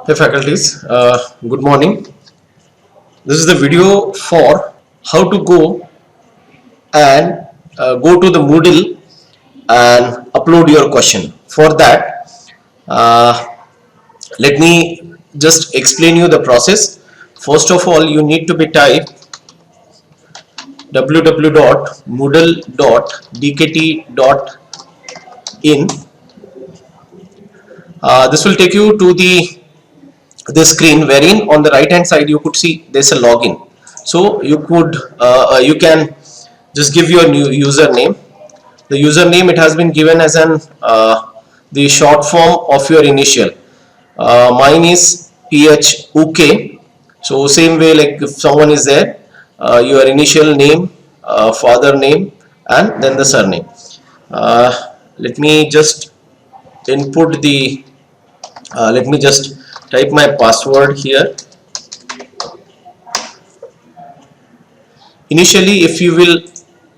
Hey faculties, good morning. This is the video for how to go and go to the Moodle and upload your question. For that, uh, let me just explain you the process. First of all, you need to be type www.moodle.dkt.in. This will take you to the screen wherein on the right hand side you could see there's a login. So you can just give your new username. The username, it has been given as an the short form of your initial. Mine is PHUK. So same way, like if someone is there, your initial name, father name, and then the surname. Let me just input the let me just type my password here. Initially, if you will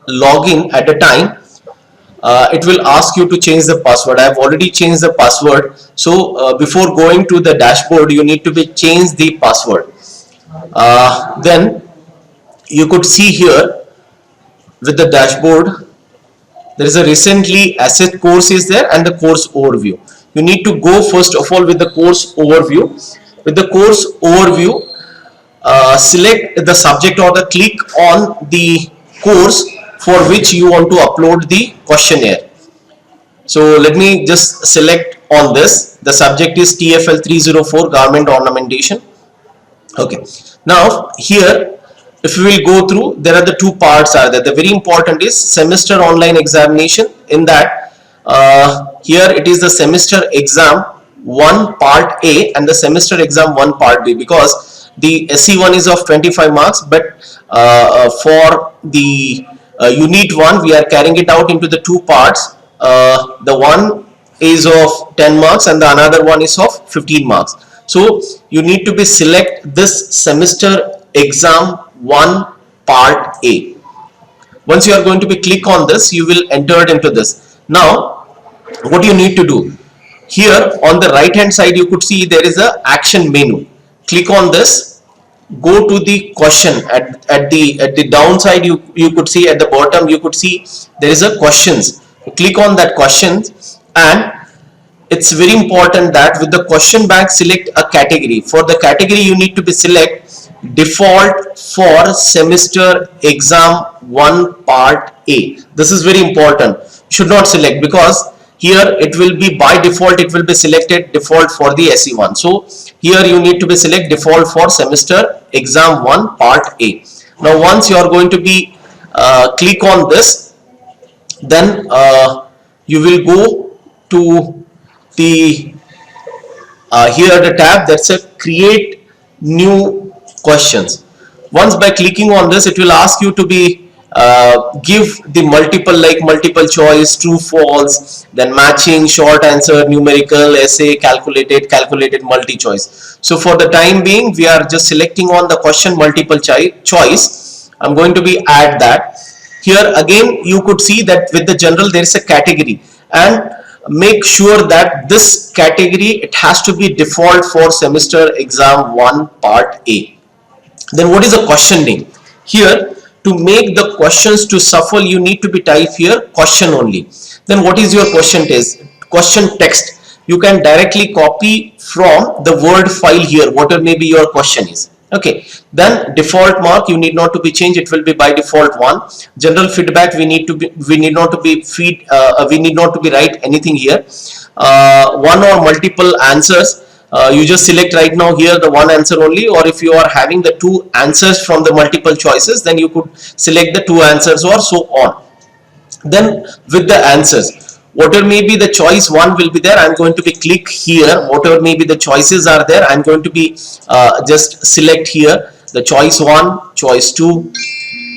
log in at a time, it will ask you to change the password. I have already changed the password. So before going to the dashboard, you need to be change the password. Then you could see here with the dashboard, there is a recently asset course is there and the course overview. You need to go first of all with the course overview. With the course overview, select the subject or the click on the course for which you want to upload the questionnaire. So let me just select on this. The subject is TFL 304 garment ornamentation. Okay. Now here, if we will go through, there are the two parts are there. The very important is semester online examination. In that, here it is the semester exam 1 part A and the semester exam 1 part B, because the SE1 is of 25 marks, but for the unit 1 we are carrying it out into the two parts. The one is of 10 marks and the another one is of 15 marks. So you need to be select this semester exam 1 part A. Once you are going to be click on this, you will enter it into this. Now what you need to do, here on the right hand side you could see there is a action menu. Click on this, go to the question at the downside, you could see at the bottom you could see there is a questions. Click on that questions, and it's very important that with the question bank select a category. For the category you need to be select default for semester exam 1 part A. This is very important. Should not select, because here it will be by default, it will be selected default for the SE1. So here you need to be select default for semester exam 1 part A. Now once you are going to be click on this, then you will go to the here the tab that's a create new questions. Once by clicking on this, it will ask you to be give the multiple, like multiple choice, true false, then matching, short answer, numerical, essay, calculated, multi choice. So for the time being we are just selecting on the question multiple choice. I'm going to be add that. Here again you could see that with the general there is a category, and make sure that this category, it has to be default for semester exam 1 part A. Then what is the question name? Here, to make the questions to shuffle, you need to be type here question only. Then what is your question text? You can directly copy from the Word file here, whatever may be your question is. Okay, then default mark you need not to be changed, it will be by default 1. General feedback, we need not to be write anything here. One or multiple answers, you just select right now here the one answer only, or if you are having the two answers from the multiple choices, then you could select the two answers or so on. Then with the answers, whatever may be the choice 1 will be there. I'm going to be click here, whatever may be the choices are there, I'm going to be just select here the choice 1, choice 2,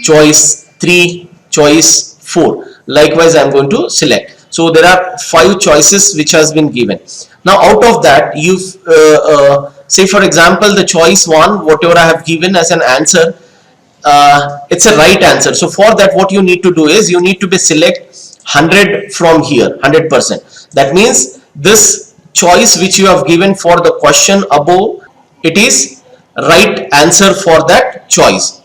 choice 3, choice 4. Likewise I'm going to select. So there are 5 choices which has been given. Now out of that, you say for example the choice 1, whatever I have given as an answer, it's a right answer. So for that what you need to do is you need to be select 100 from here, 100%. That means this choice which you have given for the question above, it is right answer for that choice,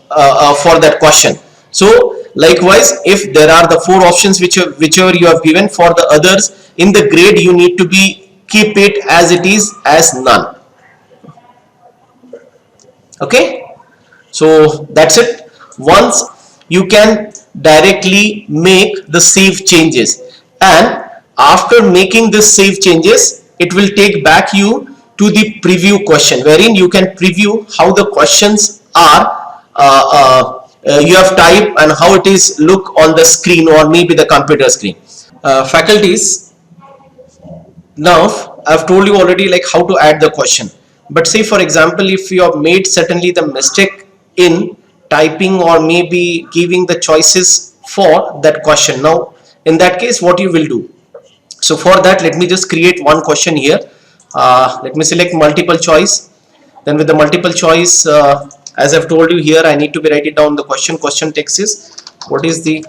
for that question. So likewise, if there are the four options whichever you have given, for the others in the grade you need to be keep it as it is, as none. Okay, so that's it. Once you can directly make the save changes, and after making the save changes, it will take back you to the preview question, wherein you can preview how the questions are, you have typed and how it is look on the screen or maybe the computer screen. Faculties, now I've told you already like how to add the question, but say for example if you have made certainly the mistake in typing or maybe giving the choices for that question, now in that case what you will do? So for that, let me just create one question here. Let me select multiple choice. Then with the multiple choice, as I've told you here, I need to be write it down the question. Question text is, what is the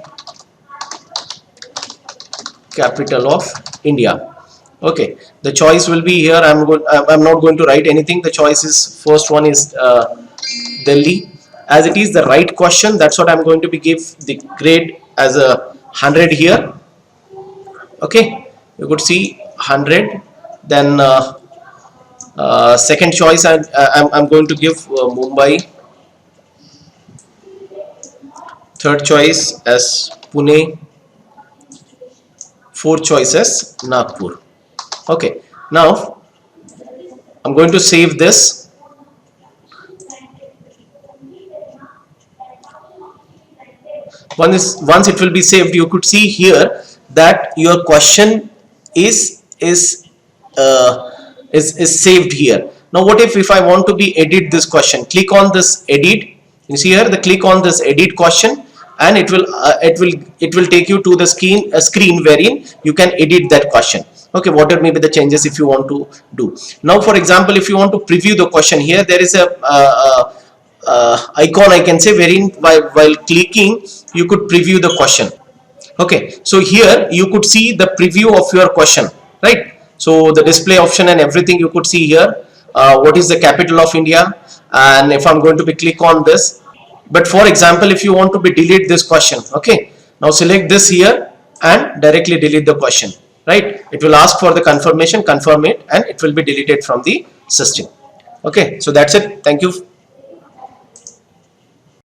capital of India? Okay, the choice will be here. I'm not going to write anything. The choice is, first one is Delhi. As it is the right question, that's what I'm going to be give the grade as a 100 here. Okay, you could see 100. Then second choice I'm going to give Mumbai. Third choice as Pune. Fourth choice as Nagpur. Okay, now I'm going to save this. Once it will be saved, you could see here that your question is saved here. Now what if I want to be edit this question? Click on this edit. You see here the click on this edit question, and it will take you to the screen wherein you can edit that question. Okay, whatever may be the changes if you want to do. Now for example, if you want to preview the question, here there is a icon I can say, wherein while clicking you could preview the question. Okay, so here you could see the preview of your question, right? So the display option and everything you could see here. What is the capital of India? And if I'm going to be click on this, but for example if you want to be delete this question, okay, now select this here and directly delete the question, right? It will ask for the confirmation, confirm it, and it will be deleted from the system. Okay, so that's it. Thank you.